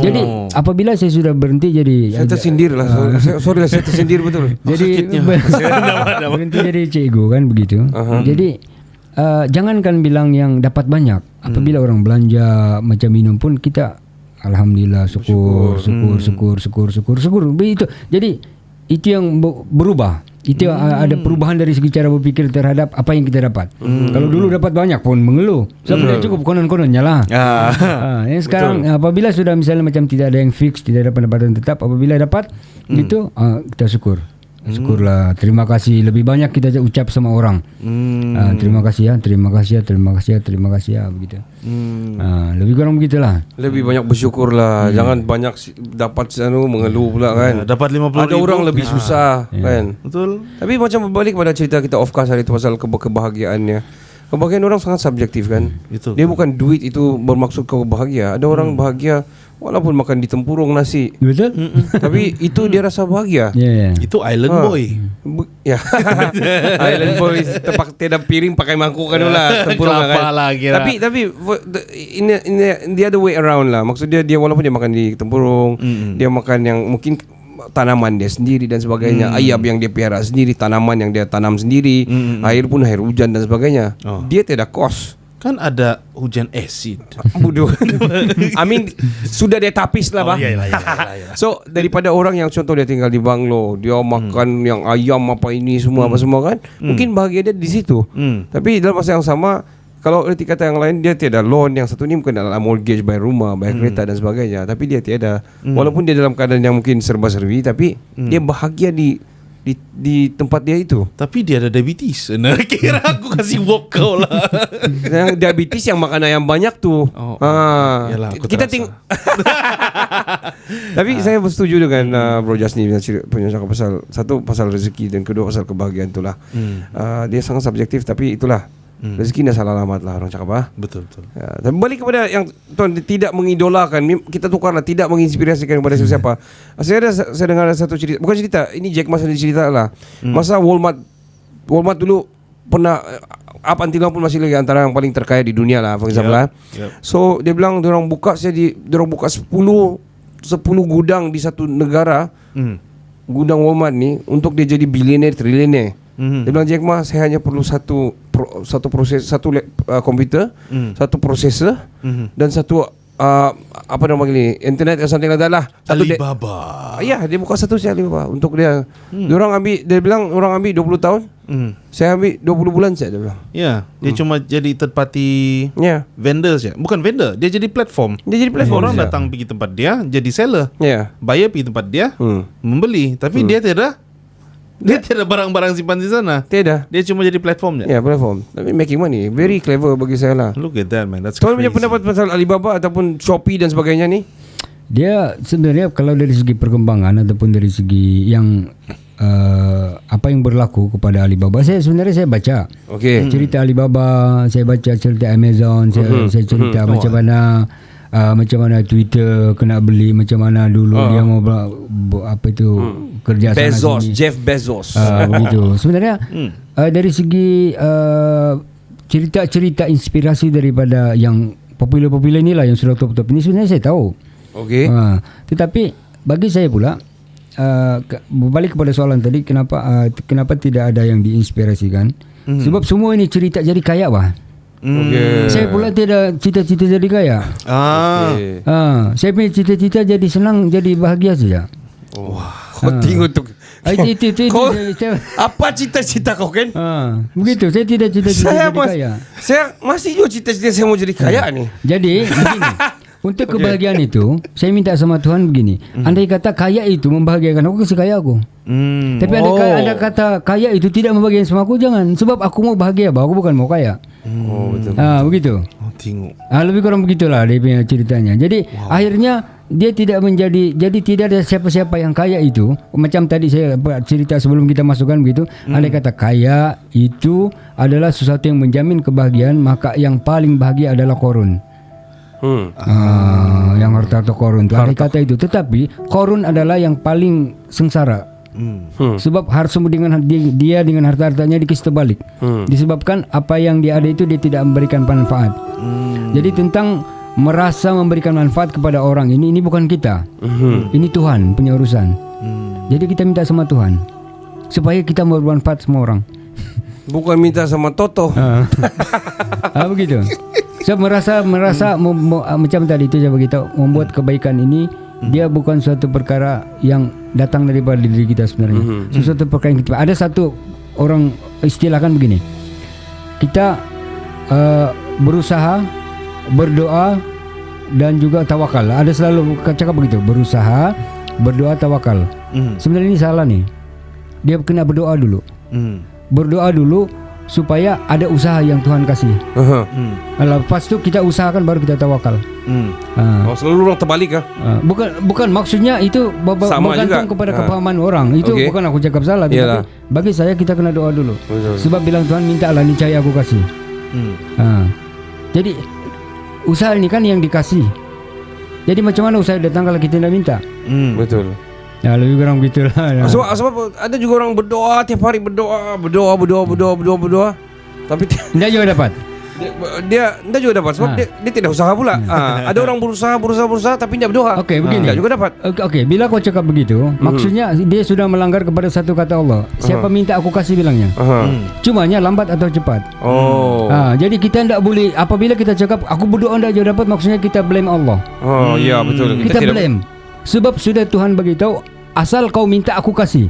Jadi apabila saya sudah berhenti jadi saya tersindir lah. Sorry saya tersindir betul. Jadi berhenti jadi cikgu kan begitu. Jadi jangankan bilang yang dapat banyak, apabila orang belanja macam minum pun kita alhamdulillah syukur. Begitu. Jadi itu yang berubah. Itu ada perubahan dari segi cara berfikir terhadap apa yang kita dapat. Kalau dulu dapat banyak pun mengeluh. Tidak cukup konon-kononnya lah. Yang sekarang apabila sudah misalnya macam tidak ada yang fix, tidak ada pendapatan tetap, apabila dapat gitu kita syukur. Syukurlah, terima kasih. Lebih banyak kita ucap sama orang. Terima kasih ya begitu. Lebih kurang begitulah. Lebih banyak bersyukur lah. Jangan banyak dapat mengeluh pula kan. Dapat 50,000. Ada orang lebih susah kan. Betul. Tapi macam berbalik pada cerita kita off-cast hari itu pasal kebahagiaannya. Kebahagiaan orang sangat subjektif kan. Betul. Dia bukan duit itu bermaksud kau bahagia. Ada orang bahagia walaupun makan di tempurung nasi. Betul? Tapi itu dia rasa bahagia. Itu island boy. Ya. Island boy tepak tiada piring pakai mangkuk kan lah tempurung kan. Tapi in the other way around lah. Maksud dia walaupun dia makan di tempurung, dia makan yang mungkin tanaman dia sendiri dan sebagainya, ayam yang dia pelihara sendiri, tanaman yang dia tanam sendiri, air pun air hujan dan sebagainya. Dia tidak kos. Kan ada hujan acid. Bodoh. Sudah dia tapis lah bah. So daripada orang yang contoh dia tinggal di banglo, dia makan yang ayam apa ini semua apa semua kan, mungkin bahagia dia di situ. Tapi dalam masa yang sama, kalau erti kata yang lain, dia tiada loan. Yang satu ni mungkin adalah mortgage, bayar rumah, bayar kereta dan sebagainya. Tapi dia tiada. Walaupun dia dalam keadaan yang mungkin serba-serbi, tapi dia bahagia di tempat dia itu. Tapi dia ada diabetes. Kira aku kasih walk kau lah. Yang diabetes yang makan ayam banyak tu. Yalah, kita Tapi saya bersetuju dengan Bro Jasni punya cakap pasal satu pasal rezeki dan kedua pasal kebahagiaan itulah. Dia sangat subjektif, tapi itulah rezeki dah salah alamat lah orang cakap Betul. Ya, tapi balik kepada yang tuan tidak mengidolakan, kita tukarlah, tidak menginspirasikan kepada siapa. Saya dengar ada satu cerita, bukan cerita, ini Jack Ma sendiri cerita lah. Masa Walmart dulu pernah up until now pun masih lagi antara yang paling terkaya di dunia lah, for example lah. So dia bilang diorang buka 10 gudang di satu negara, gudang Walmart ni untuk dia jadi bilioner, triliuner. Dia bilang Jack Ma, saya hanya perlu satu komputer, satu prosesor dan satu apa nama ni, internet atau something like that lah. Alibaba. Ya, dia buka satu saya Alibaba untuk dia. Dia bilang orang ambil 20 tahun. Saya ambil 20 bulan saja dia bilang. Ya, dia cuma jadi third party vendor saja. Bukan vendor, dia jadi platform. Orang datang pergi tempat dia jadi seller. Buyer pergi tempat dia membeli, tapi dia tidak barang-barang simpan di sana. Tidak. Dia cuma jadi platformnya. Ya, platform. Tapi making money. Very clever bagi saya lah. Look at that, man. That's Tuan crazy. punya pendapat pasal Alibaba ataupun Shopee dan sebagainya ni? Dia sebenarnya kalau dari segi perkembangan ataupun dari segi yang apa yang berlaku kepada Alibaba, saya baca cerita Alibaba, saya baca cerita Amazon, saya cerita macam mana Twitter kena beli, macam mana dulu dia mau apa itu kerja sana sini. Jeff Bezos. Begitu. Sebenarnya dari segi cerita-cerita inspirasi daripada yang popular-popular inilah yang sudah top-top ini sebenarnya saya tahu. Tetapi bagi saya pula berbalik kepada soalan tadi, kenapa tidak ada yang diinspirasikan? Sebab semua ini cerita jadi kaya Saya pula tidak cita-cita jadi kaya. Saya punya cita-cita jadi senang, jadi bahagia saja. Kau tengok tu. Itu apa cita-cita kau kan? Begitu. Saya tidak cita-cita jadi kaya. Saya masih juga cita-cita saya mau jadi kaya ni. Jadi begini, untuk kebahagiaan itu saya minta sama Tuhan begini. Andai kata kaya itu membahagiakan aku, kasih kaya aku. Tapi andai kata kaya itu tidak membahagiakan sama aku, jangan. Sebab aku mau bahagia, aku bukan mau kaya. Betul. Begitu. Tengok. Lebih kurang begitulah dia punya ceritanya. Jadi akhirnya dia tidak menjadi, jadi tidak ada siapa-siapa yang kaya itu. Macam tadi saya cerita sebelum kita masukkan begitu. Andai kata kaya itu adalah sesuatu yang menjamin kebahagiaan, maka yang paling bahagia adalah korun. Yang harta atau korun itu andai kata itu. Tetapi korun adalah yang paling sengsara. Sebab harus dengan dia dengan harta-hartanya dikasih terbalik. Disebabkan apa yang dia ada itu dia tidak memberikan manfaat. Jadi tentang merasa memberikan manfaat kepada orang ini bukan kita. Ini Tuhan punya urusan. Jadi kita minta sama Tuhan supaya kita bermanfaat semua orang. Bukan minta sama Toto. Begitu. Saya merasa macam tadi itu saya beritahu, membuat kebaikan ini dia bukan suatu perkara yang datang daripada diri kita sebenarnya. Sesuatu perkara yang kita. Ada satu orang istilahkan begini. Kita berusaha, berdoa dan juga tawakal. Ada selalu cakap begitu, berusaha, berdoa, tawakal. Sebenarnya ini salah nih. Dia kena berdoa dulu. Berdoa dulu supaya ada usaha yang Tuhan kasih. Lepas itu kita usahakan baru kita tawakal. Selalu orang terbalik kah? Bukan maksudnya itu bergantung kepada kepahaman orang. Itu bukan aku cakap salah. Tapi bagi saya kita kena doa dulu. Sebab bilang Tuhan, mintalah niscaya aku kasih. Jadi usaha ini kan yang dikasih. Jadi macam mana usaha datang kalau kita tidak minta? Betul. Ya lebih kurang begitulah. Sebab ada juga orang berdoa tiap hari, berdoa. Tapi tidak juga dapat. Dia tidak juga dapat sebab dia tidak usaha pula. Ada orang berusaha tapi tidak berdoa. Okey, begini. Tidak juga dapat. Okey, bila kau cakap begitu, maksudnya dia sudah melanggar kepada satu kata Allah. Siapa minta aku kasih bilangnya. Cumanya lambat atau cepat. Jadi kita tidak boleh apabila kita cakap aku berdoa tidak juga dapat, maksudnya kita blame Allah. Ya betul. Kita blame. Sebab sudah Tuhan beritahu, asal kau minta aku kasih.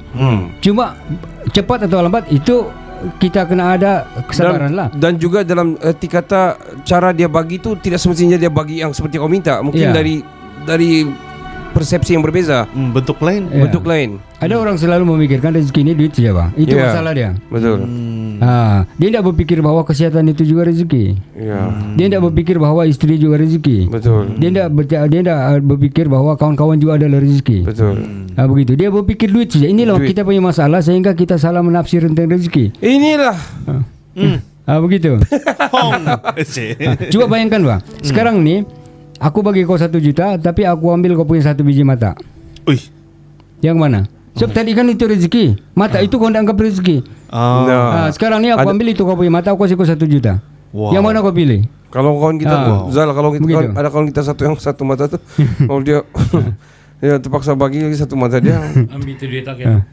Cuma cepat atau lambat itu kita kena ada kesabaran lah. Dan juga dalam erti kata cara dia bagi tu tidak semestinya dia bagi yang seperti kau minta. Mungkin dari persepsi yang berbeza. Bentuk lain. Bentuk lain. Ada orang selalu memikirkan rezeki ini duit saja bang. Itu masalah dia. Betul. Dia tidak berpikir bahwa kesihatan itu juga rezeki. Dia tidak berpikir bahwa istri juga rezeki. Betul. Dia tidak berpikir bahwa kawan-kawan juga adalah rezeki. Betul. Begitu. Dia berpikir duit saja. Inilah duit. Kita punya masalah sehingga kita salah menafsir tentang rezeki. Inilah. Begitu. Coba bayangkan Bang. Sekarang nih aku bagi kau 1 juta, tapi aku ambil kau punya 1 biji mata. Yang mana? Sebab tadi kan itu rezeki. Mata itu kau tidak anggap rezeki. Sekarang ni aku ambil itu kau punya mata, aku kasih kau 1 juta. Yang mana kau pilih? Kalau kawan kita Zal, kalau kita ada kawan kita yang satu mata tu, kalau dia dia terpaksa bagi lagi 1 mata dia. Ambil tu duit tak ya?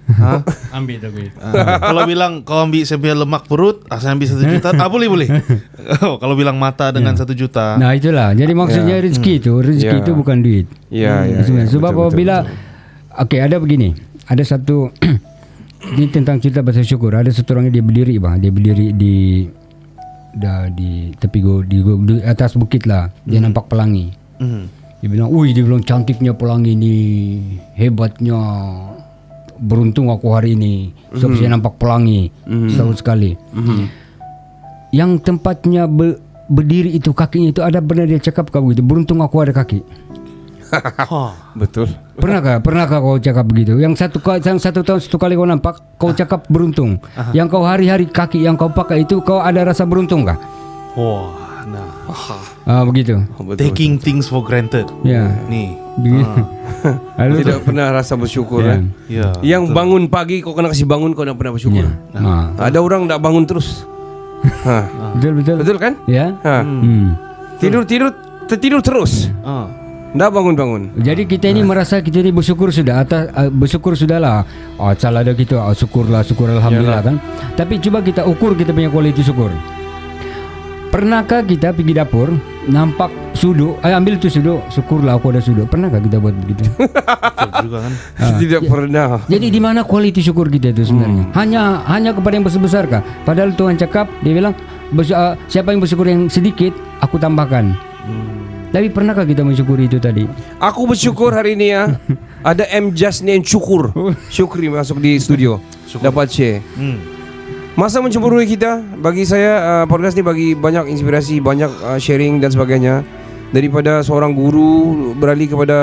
Ambil tu duit. Kalau bilang kau ambil saya punya lemak perut, saya ambil 1 juta, boleh. Kalau bilang mata dengan 1 juta. Nah itulah. Jadi maksudnya rezeki itu bukan duit. Sebab apabila ada begini, ada satu ini tentang cerita bahasa syukur. Ada satu orang dia berdiri bang, dia berdiri di tepi di atas bukit lah. Dia nampak pelangi. Dia bilang, dia bilang cantiknya pelangi ni, hebatnya, beruntung aku hari ini. Sebab saya nampak pelangi setahun sekali. Yang tempatnya berdiri itu, kakinya itu ada benar dia cakap begitu, beruntung aku ada kaki. Betul. Pernahkah kau cakap begitu? Yang satu tahun 1 kali kau nampak, kau cakap beruntung. Yang kau hari-hari kaki yang kau pakai itu, kau ada rasa beruntung kah? Begitu. Taking things for granted. Nih. Tidak pernah rasa bersyukur kan? Yang bangun pagi kau kena kasih bangun, kau tidak pernah bersyukur. Ada orang tak bangun terus. Betul kan? Ya. Tidur terus. Nggak bangun-bangun. Jadi kita ini merasa kita ini bersyukur sudah, bersyukur sudahlah. Salah ada kita, syukur alhamdulillah kan. Tapi coba kita ukur kita punya kualiti syukur. Pernahkah kita pergi dapur, nampak sudu, ambil tu sudu, syukurlah aku ada sudu. Pernahkah kita buat begitu? Tidak pernah. Jadi di mana kualiti syukur kita itu sebenarnya? Hanya kepada yang besar-besar kah? Padahal Tuhan cakap, dia bilang siapa yang bersyukur yang sedikit, aku tambahkan. Tapi pernahkah kita mensyukuri itu tadi? Aku bersyukur hari ini ya. Ada M Jasni yang Syukri masuk di studio. Dapat share. Masa mencemburui kita, bagi saya podcast ni bagi banyak inspirasi, banyak sharing dan sebagainya. Daripada seorang guru beralih kepada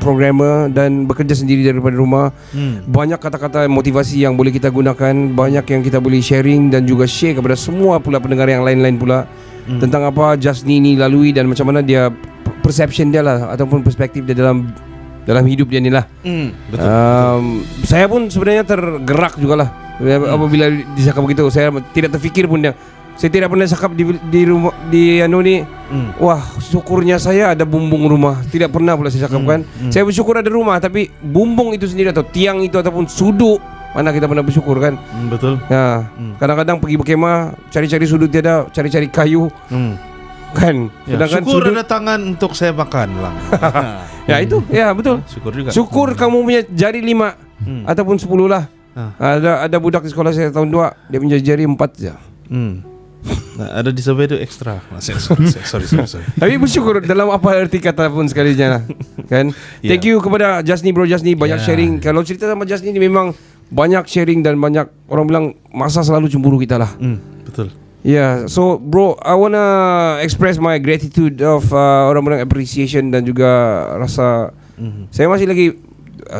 programmer dan bekerja sendiri daripada rumah. Banyak kata-kata motivasi yang boleh kita gunakan, banyak yang kita boleh sharing dan juga share kepada semua pula pendengar yang lain-lain pula. Tentang apa Jasni ni lalui dan macam mana dia perception dia lah, ataupun perspektif dia dalam hidup dia ni lah. Betul. Saya pun sebenarnya tergerak jugalah apabila disakap begitu. Saya tidak terfikir pun dia. Saya tidak pernah cakap di rumah di ni. Wah, syukurnya saya ada bumbung rumah. Tidak pernah pula saya cakapkan. Saya bersyukur ada rumah, tapi bumbung itu sendiri atau tiang itu ataupun sudut, mana kita pernah bersyukur kan? Betul. Ya, kadang-kadang pergi berkemah, cari-cari sudut tiada, cari-cari kayu. Kan? Sedangkan syukur ada tangan untuk saya makan lang. Ya itu, ya betul. Syukur juga. Syukur kamu punya jari 5 ataupun 10 lah. Ada budak di sekolah saya tahun 2, dia punya jari 4 saja. Ada disebut itu ekstra. Sorry. Tapi bersyukur dalam apa arti kata pun sekalinya lah. Kan? Thank you kepada Bro Jasni banyak sharing. Kalau cerita sama Jasni ni memang banyak sharing dan banyak orang bilang masa selalu cemburu kita lah. Betul. So bro, I wanna express my gratitude of orang-orang appreciation dan juga rasa saya masih lagi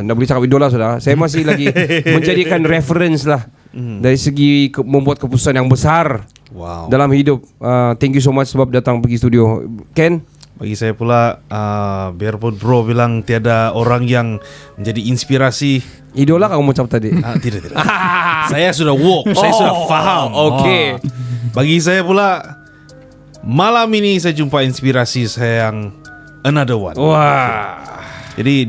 nak boleh cakap idola sudah. Saya masih lagi menjadikan reference lah dari segi membuat keputusan yang besar dalam hidup. Thank you so much sebab datang pergi studio. Ken? Bagi saya pula, biarpun bro bilang tiada orang yang menjadi inspirasi. Idola kamu ucap tadi? Tidak. Saya sudah woke, saya sudah faham. Okay. Bagi saya pula, malam ini saya jumpa inspirasi saya yang another one. Wah. Jadi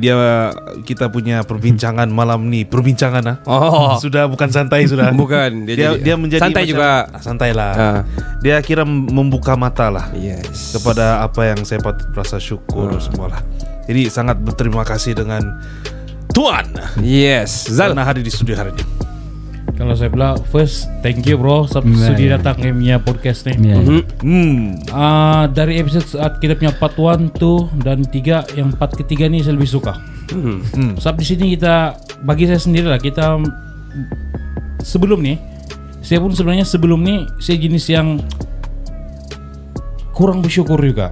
kita punya perbincangan malam ni, sudah bukan santai sudah. Bukan. Dia menjadi santai macam, juga. Santai lah. Dia kira membuka mata lah. Yes. Kepada apa yang saya patut rasa syukur semualah. Jadi sangat berterima kasih dengan Tuan. Yes. Zal karena hadir di studio hari ini. Kalau saya bilang first, thank you bro sudah datang ke punya podcast ni. Dari episode saat kita punya part 1, 2 dan 3, yang part ketiga ni saya lebih suka. Sebab di sini kita, bagi saya sendiri lah, kita sebelum ni, saya pun sebenarnya sebelum ni saya jenis yang kurang bersyukur juga.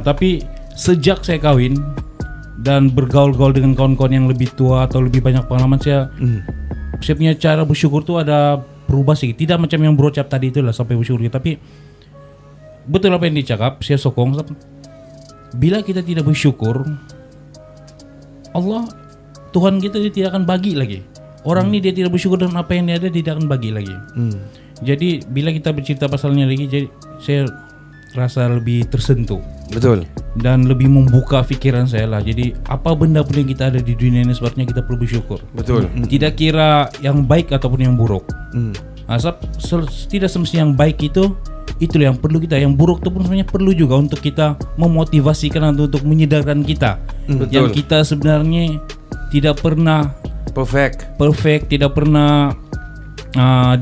Tapi sejak saya kahwin dan bergaul-gaul dengan kawan-kawan yang lebih tua atau lebih banyak pengalaman, saya punya cara bersyukur tu ada berubah sih. Tidak macam yang Bro Cap tadi itulah sampai bersyukur. Tapi betul apa yang dicakap, saya sokong. Bila kita tidak bersyukur, Allah, Tuhan kita dia tidak akan bagi lagi. Orang ini dia tidak bersyukur dengan apa yang dia ada, dia tidak akan bagi lagi. Jadi bila kita bercerita pasalnya lagi, jadi saya rasa lebih tersentuh. Betul. Dan lebih membuka fikiran saya lah. Jadi apa benda pun yang kita ada di dunia ini sebenarnya kita perlu bersyukur. Betul. Tidak kira yang baik ataupun yang buruk. Tidak semestinya yang baik itulah yang perlu kita. Yang buruk itu pun sebenarnya perlu juga untuk kita memotivasikan atau untuk menyedarkan kita. Yang kita sebenarnya tidak pernah perfect, tidak pernah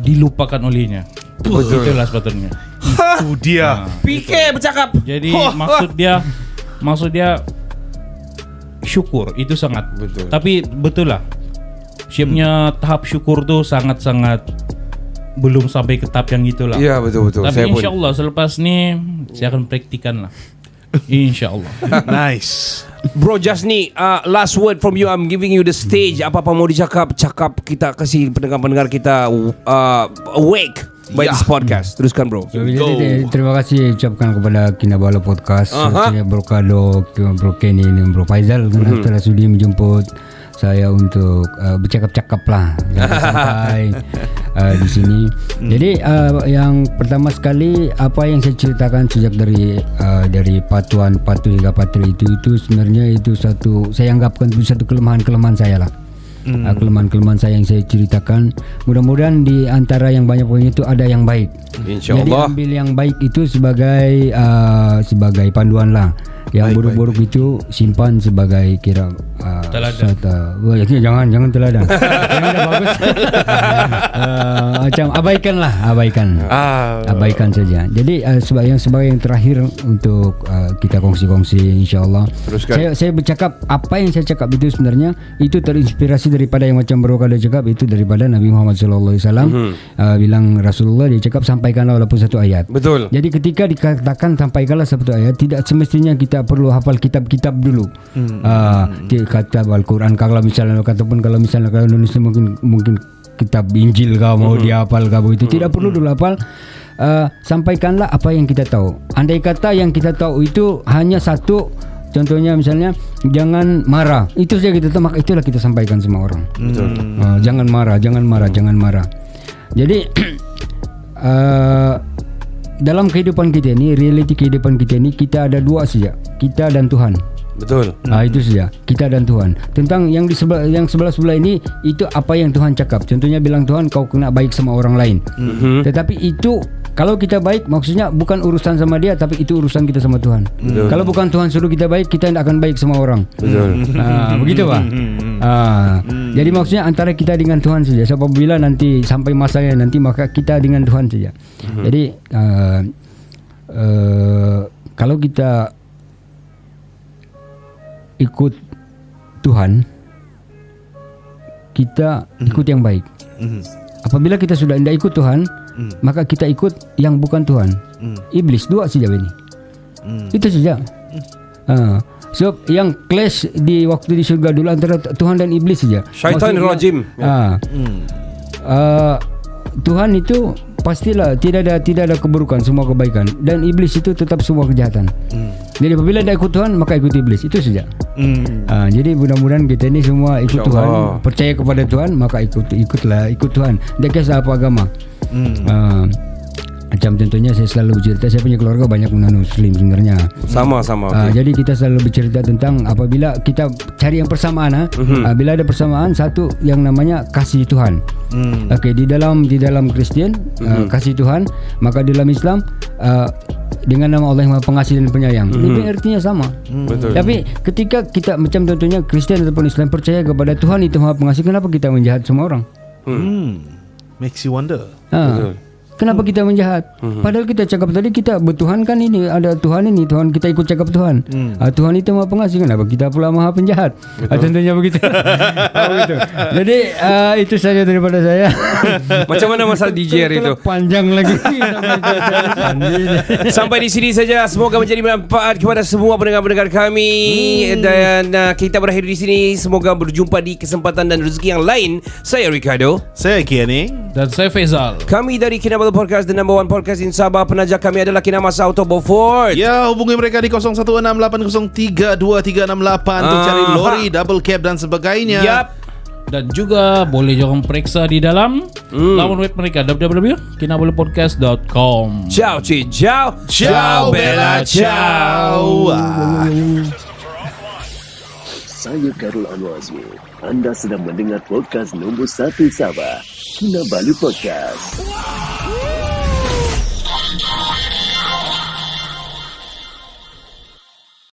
dilupakan olehnya. Itulah sebetulnya. Itu dia. PK bercakap. Jadi maksud dia syukur itu sangat betul. Tapi betul lah. Siapnya tahap syukur tuh sangat-sangat belum sampai ke tahap yang itulah. Iya betul. Tapi insya-Allah selepas ni saya akan praktikan lah. InsyaAllah. Nice. Bro Jasni, last word from you. I'm giving you the stage. Apa-apa mau dicakap, cakap, kita kasih pendengar-pendengar kita awake by this podcast. Teruskan bro. Jadi, terima kasih ucapkan kepada Kinabalu Podcast, Bro Kado, Bro Kenny, Bro Faizal kerana telah sudi menjemput saya untuk bercakap-cakap lah sampai di sini. Jadi yang pertama sekali apa yang saya ceritakan sejak dari part 1 hingga part 3 itu sebenarnya itu saya anggapkan itu satu kelemahan saya lah. Kelemahan-kelemahan saya yang saya ceritakan. Mudah-mudahan di antara yang banyak poin itu ada yang baik. InsyaAllah. Jadi ambil yang baik itu sebagai panduan lah. Yang buruk-buruk itu simpan sebagai kira teladan. Jangan teladan. Yang dah bagus. Macam abaikan saja. Jadi sebagai yang terakhir untuk kita kongsi-kongsi insya-Allah. Saya bercakap apa yang saya cakap itu sebenarnya itu terinspirasi daripada yang macam Bro Kado cakap, itu daripada Nabi Muhammad sallallahu alaihi wasallam. Bilang Rasulullah dia cakap sampaikanlah walaupun satu ayat. Betul. Jadi ketika dikatakan sampaikanlah satu ayat, tidak semestinya kita perlu hafal kitab-kitab dulu. Kata Al-Quran kalau misalnya Indonesia mungkin kitab Injil kau mau dihafal kau itu tidak perlu dulu hafal. Sampaikanlah apa yang kita tahu. Andai kata yang kita tahu itu hanya satu, contohnya misalnya jangan marah, itu saja kita tahu, maka itulah kita sampaikan semua orang. Betul. Jangan marah. Jadi dalam kehidupan kita ini, realiti kehidupan kita ini, kita ada dua saja, kita dan Tuhan. Betul. Itu saja, kita dan Tuhan. Tentang yang di sebelah ini, itu apa yang Tuhan cakap. Contohnya bilang Tuhan kau kena baik sama orang lain. Tetapi itu kalau kita baik maksudnya bukan urusan sama dia, tapi itu urusan kita sama Tuhan. Kalau bukan Tuhan suruh kita baik, kita tidak akan baik sama orang. Betul. Begitu Pak. Jadi maksudnya antara kita dengan Tuhan saja. Apabila nanti sampai masanya nanti, maka kita dengan Tuhan saja. Jadi kalau kita ikut Tuhan, kita ikut yang baik. Apabila kita sudah tidak ikut Tuhan, maka kita ikut yang bukan Tuhan. Iblis, dua saja ini. Itu saja. So yang clash di waktu di surga dulu antara Tuhan dan iblis saja. Syaitan rajim. Tuhan itu pastilah tidak ada keburukan, semua kebaikan, dan iblis itu tetap semua kejahatan. Jadi apabila tidak ikut Tuhan, maka ikut iblis. Itu saja. Jadi mudah-mudahan kita ini semua ikut Tuhan, percaya kepada Tuhan, maka ikut Tuhan. Tidak kisah apa agama. Macam contohnya saya selalu bercerita, saya punya keluarga banyak non-muslim sebenarnya. Sama. Jadi kita selalu bercerita tentang apabila kita cari yang persamaan, bila ada persamaan, satu yang namanya kasih Tuhan. Di dalam Kristen kasih Tuhan, maka di dalam Islam dengan nama Allah yang Maha Pengasih dan Penyayang. Ini artinya sama. Betul. Tapi ketika kita macam contohnya Kristen ataupun Islam percaya kepada Tuhan itu Maha Pengasih, kenapa kita menjahat semua orang? Makes you wonder. Betul. Kenapa kita menjahat? Padahal kita cakap tadi kita bertuhan kan ini, ada Tuhan ini, Tuhan kita ikut cakap Tuhan. Tuhan itu Maha Pengasih, kenapa kita pula Maha Penjahat? Tentunya begitu. Begitu. Jadi itu saja daripada saya. Macam mana masalah DJ hari itu? Panjang lagi. Sampai di sini saja. Semoga menjadi manfaat kepada semua pendengar-pendengar kami. Dan kita berakhir di sini. Semoga berjumpa di kesempatan dan rezeki yang lain. Saya Ricardo. Saya Kiani. Dan saya Faizal. Kami dari Kinabalu Podcast, the number one podcast in Sabah. Penaja kami adalah Kinamasa Auto Beaufort. Ya, hubungi mereka di 0168032368 untuk cari lori, double cab dan sebagainya. Yap. Dan juga boleh jangan periksa di dalam laman web mereka www.kinabalupodcast.com. Ciao, Cik. Ciao. Ciao, Bella. Ciao. Saya Karul Anwazmi. Anda sedang mendengar podcast nombor 1 Sabah, Kinabalu Podcast.